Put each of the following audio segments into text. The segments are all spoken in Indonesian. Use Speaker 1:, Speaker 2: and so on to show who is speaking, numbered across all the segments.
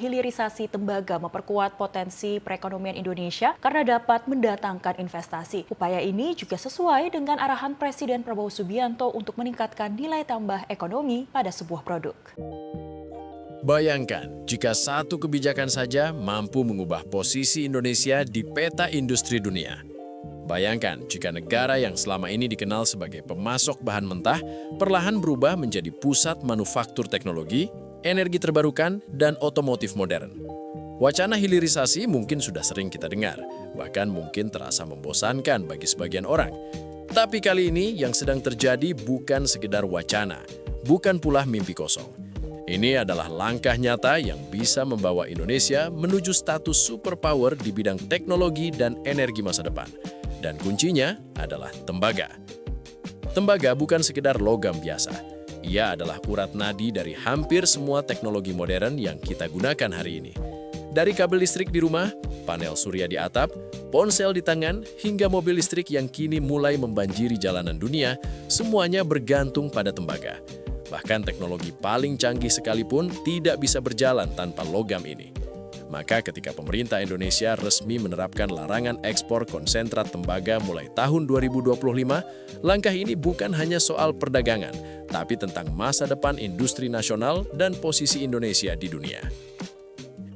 Speaker 1: Hilirisasi tembaga memperkuat potensi perekonomian Indonesia karena dapat mendatangkan investasi. Upaya ini juga sesuai dengan arahan Presiden Prabowo Subianto untuk meningkatkan nilai tambah ekonomi pada sebuah produk.
Speaker 2: Bayangkan, jika satu kebijakan saja mampu mengubah posisi Indonesia di peta industri dunia. Bayangkan jika negara yang selama ini dikenal sebagai pemasok bahan mentah perlahan berubah menjadi pusat manufaktur teknologi, energi terbarukan, dan otomotif modern. Wacana hilirisasi mungkin sudah sering kita dengar, bahkan mungkin terasa membosankan bagi sebagian orang. Tapi kali ini yang sedang terjadi bukan sekedar wacana, bukan pula mimpi kosong. Ini adalah langkah nyata yang bisa membawa Indonesia menuju status superpower di bidang teknologi dan energi masa depan. Dan kuncinya adalah tembaga. Tembaga bukan sekedar logam biasa. Ia adalah urat nadi dari hampir semua teknologi modern yang kita gunakan hari ini. Dari kabel listrik di rumah, panel surya di atap, ponsel di tangan, hingga mobil listrik yang kini mulai membanjiri jalanan dunia, semuanya bergantung pada tembaga. Bahkan teknologi paling canggih sekalipun tidak bisa berjalan tanpa logam ini. Maka ketika pemerintah Indonesia resmi menerapkan larangan ekspor konsentrat tembaga mulai tahun 2025, langkah ini bukan hanya soal perdagangan, tapi tentang masa depan industri nasional dan posisi Indonesia di dunia.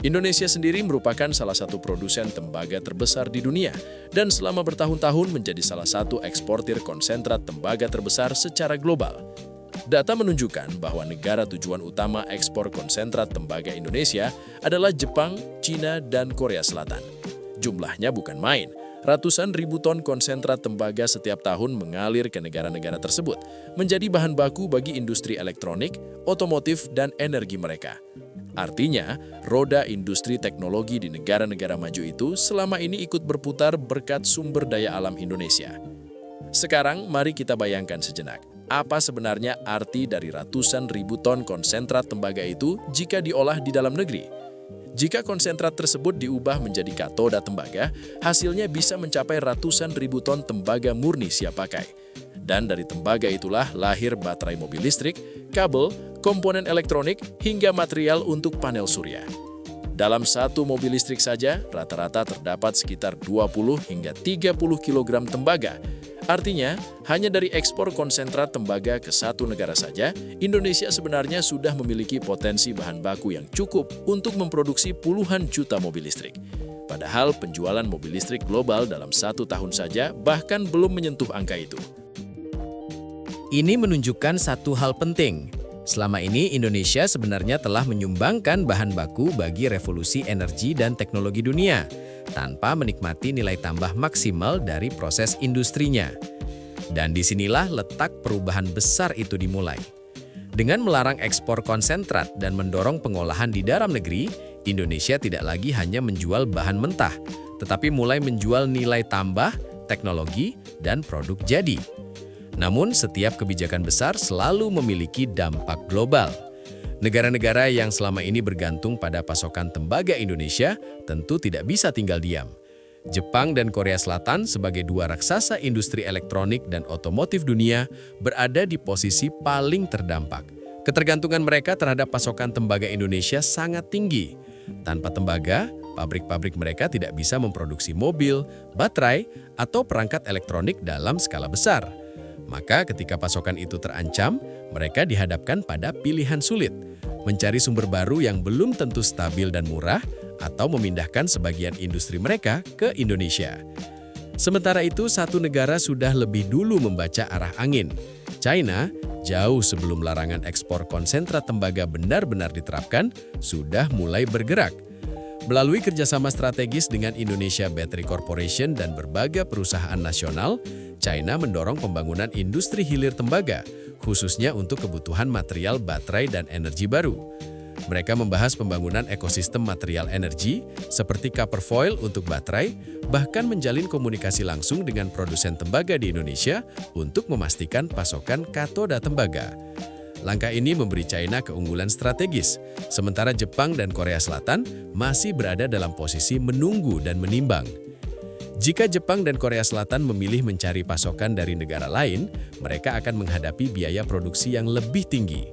Speaker 2: Indonesia sendiri merupakan salah satu produsen tembaga terbesar di dunia dan selama bertahun-tahun menjadi salah satu eksportir konsentrat tembaga terbesar secara global. Data menunjukkan bahwa negara tujuan utama ekspor konsentrat tembaga Indonesia adalah Jepang, Cina, dan Korea Selatan. Jumlahnya bukan main, ratusan ribu ton konsentrat tembaga setiap tahun mengalir ke negara-negara tersebut, menjadi bahan baku bagi industri elektronik, otomotif, dan energi mereka. Artinya, roda industri teknologi di negara-negara maju itu selama ini ikut berputar berkat sumber daya alam Indonesia. Sekarang, mari kita bayangkan sejenak. Apa sebenarnya arti dari ratusan ribu ton konsentrat tembaga itu jika diolah di dalam negeri? Jika konsentrat tersebut diubah menjadi katoda tembaga, hasilnya bisa mencapai ratusan ribu ton tembaga murni siap pakai. Dan dari tembaga itulah lahir baterai mobil listrik, kabel, komponen elektronik, hingga material untuk panel surya. Dalam satu mobil listrik saja, rata-rata terdapat sekitar 20 hingga 30 kg tembaga. Artinya, hanya dari ekspor konsentrat tembaga ke satu negara saja, Indonesia sebenarnya sudah memiliki potensi bahan baku yang cukup untuk memproduksi puluhan juta mobil listrik. Padahal penjualan mobil listrik global dalam 1 tahun saja bahkan belum menyentuh angka itu.
Speaker 3: Ini menunjukkan satu hal penting. Selama ini Indonesia sebenarnya telah menyumbangkan bahan baku bagi revolusi energi dan teknologi dunia, tanpa menikmati nilai tambah maksimal dari proses industrinya. Dan disinilah letak perubahan besar itu dimulai. Dengan melarang ekspor konsentrat dan mendorong pengolahan di dalam negeri, Indonesia tidak lagi hanya menjual bahan mentah, tetapi mulai menjual nilai tambah, teknologi, dan produk jadi. Namun, setiap kebijakan besar selalu memiliki dampak global. Negara-negara yang selama ini bergantung pada pasokan tembaga Indonesia tentu tidak bisa tinggal diam. Jepang dan Korea Selatan sebagai dua raksasa industri elektronik dan otomotif dunia berada di posisi paling terdampak. Ketergantungan mereka terhadap pasokan tembaga Indonesia sangat tinggi. Tanpa tembaga, pabrik-pabrik mereka tidak bisa memproduksi mobil, baterai, atau perangkat elektronik dalam skala besar. Maka ketika pasokan itu terancam, mereka dihadapkan pada pilihan sulit, mencari sumber baru yang belum tentu stabil dan murah, atau memindahkan sebagian industri mereka ke Indonesia. Sementara itu, satu negara sudah lebih dulu membaca arah angin. China, jauh sebelum larangan ekspor konsentrat tembaga benar-benar diterapkan, sudah mulai bergerak. Melalui kerjasama strategis dengan Indonesia Battery Corporation dan berbagai perusahaan nasional, China mendorong pembangunan industri hilir tembaga, khususnya untuk kebutuhan material baterai dan energi baru. Mereka membahas pembangunan ekosistem material energi, seperti copper foil untuk baterai, bahkan menjalin komunikasi langsung dengan produsen tembaga di Indonesia untuk memastikan pasokan katoda tembaga. Langkah ini memberi China keunggulan strategis, sementara Jepang dan Korea Selatan masih berada dalam posisi menunggu dan menimbang. Jika Jepang dan Korea Selatan memilih mencari pasokan dari negara lain, mereka akan menghadapi biaya produksi yang lebih tinggi.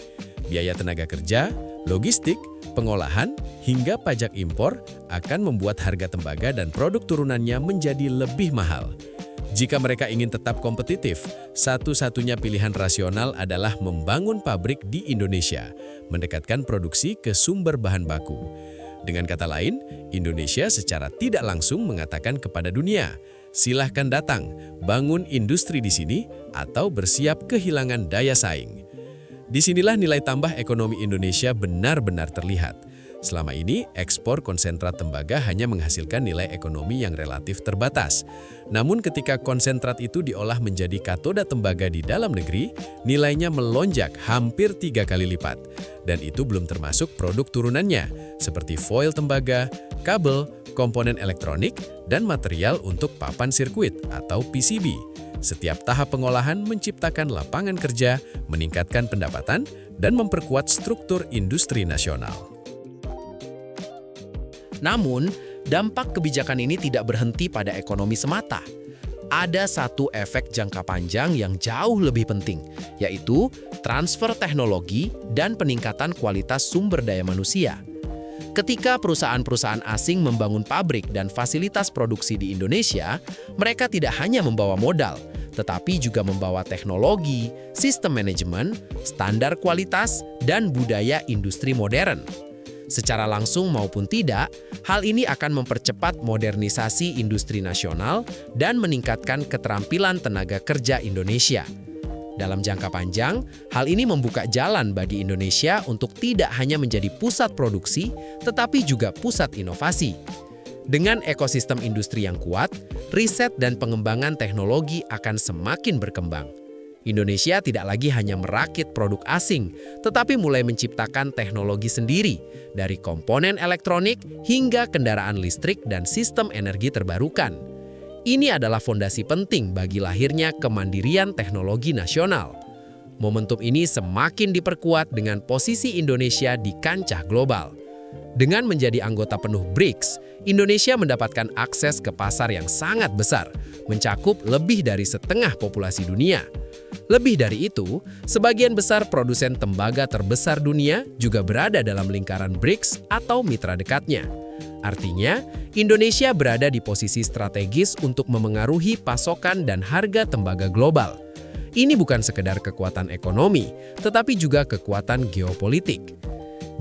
Speaker 3: Biaya tenaga kerja, logistik, pengolahan, hingga pajak impor akan membuat harga tembaga dan produk turunannya menjadi lebih mahal. Jika mereka ingin tetap kompetitif, satu-satunya pilihan rasional adalah membangun pabrik di Indonesia, mendekatkan produksi ke sumber bahan baku. Dengan kata lain, Indonesia secara tidak langsung mengatakan kepada dunia, silahkan datang, bangun industri di sini, atau bersiap kehilangan daya saing. Disinilah nilai tambah ekonomi Indonesia benar-benar terlihat. Selama ini, ekspor konsentrat tembaga hanya menghasilkan nilai ekonomi yang relatif terbatas. Namun ketika konsentrat itu diolah menjadi katoda tembaga di dalam negeri, nilainya melonjak hampir 3 kali lipat. Dan itu belum termasuk produk turunannya, seperti foil tembaga, kabel, komponen elektronik, dan material untuk papan sirkuit atau PCB. Setiap tahap pengolahan menciptakan lapangan kerja, meningkatkan pendapatan, dan memperkuat struktur industri nasional.
Speaker 4: Namun, dampak kebijakan ini tidak berhenti pada ekonomi semata. Ada satu efek jangka panjang yang jauh lebih penting, yaitu transfer teknologi dan peningkatan kualitas sumber daya manusia. Ketika perusahaan-perusahaan asing membangun pabrik dan fasilitas produksi di Indonesia, mereka tidak hanya membawa modal, tetapi juga membawa teknologi, sistem manajemen, standar kualitas, dan budaya industri modern. Secara langsung maupun tidak, hal ini akan mempercepat modernisasi industri nasional dan meningkatkan keterampilan tenaga kerja Indonesia. Dalam jangka panjang, hal ini membuka jalan bagi Indonesia untuk tidak hanya menjadi pusat produksi, tetapi juga pusat inovasi. Dengan ekosistem industri yang kuat, riset dan pengembangan teknologi akan semakin berkembang. Indonesia tidak lagi hanya merakit produk asing, tetapi mulai menciptakan teknologi sendiri, dari komponen elektronik hingga kendaraan listrik dan sistem energi terbarukan. Ini adalah fondasi penting bagi lahirnya kemandirian teknologi nasional. Momentum ini semakin diperkuat dengan posisi Indonesia di kancah global. Dengan menjadi anggota penuh BRICS, Indonesia mendapatkan akses ke pasar yang sangat besar, mencakup lebih dari setengah populasi dunia. Lebih dari itu, sebagian besar produsen tembaga terbesar dunia juga berada dalam lingkaran BRICS atau mitra dekatnya. Artinya, Indonesia berada di posisi strategis untuk memengaruhi pasokan dan harga tembaga global. Ini bukan sekedar kekuatan ekonomi, tetapi juga kekuatan geopolitik.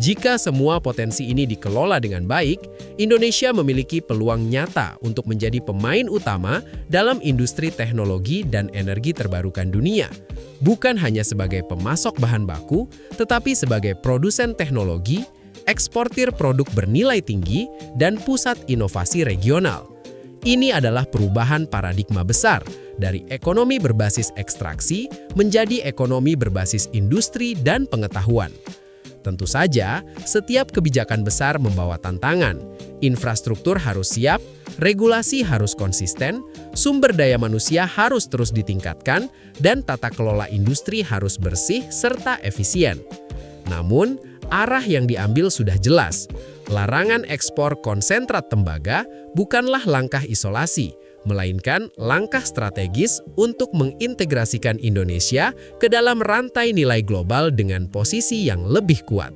Speaker 4: Jika semua potensi ini dikelola dengan baik, Indonesia memiliki peluang nyata untuk menjadi pemain utama dalam industri teknologi dan energi terbarukan dunia. Bukan hanya sebagai pemasok bahan baku, tetapi sebagai produsen teknologi, eksportir produk bernilai tinggi, dan pusat inovasi regional. Ini adalah perubahan paradigma besar dari ekonomi berbasis ekstraksi menjadi ekonomi berbasis industri dan pengetahuan. Tentu saja, setiap kebijakan besar membawa tantangan. Infrastruktur harus siap, regulasi harus konsisten, sumber daya manusia harus terus ditingkatkan, dan tata kelola industri harus bersih serta efisien. Namun, arah yang diambil sudah jelas. Larangan ekspor konsentrat tembaga bukanlah langkah isolasi, melainkan langkah strategis untuk mengintegrasikan Indonesia ke dalam rantai nilai global dengan posisi yang lebih kuat.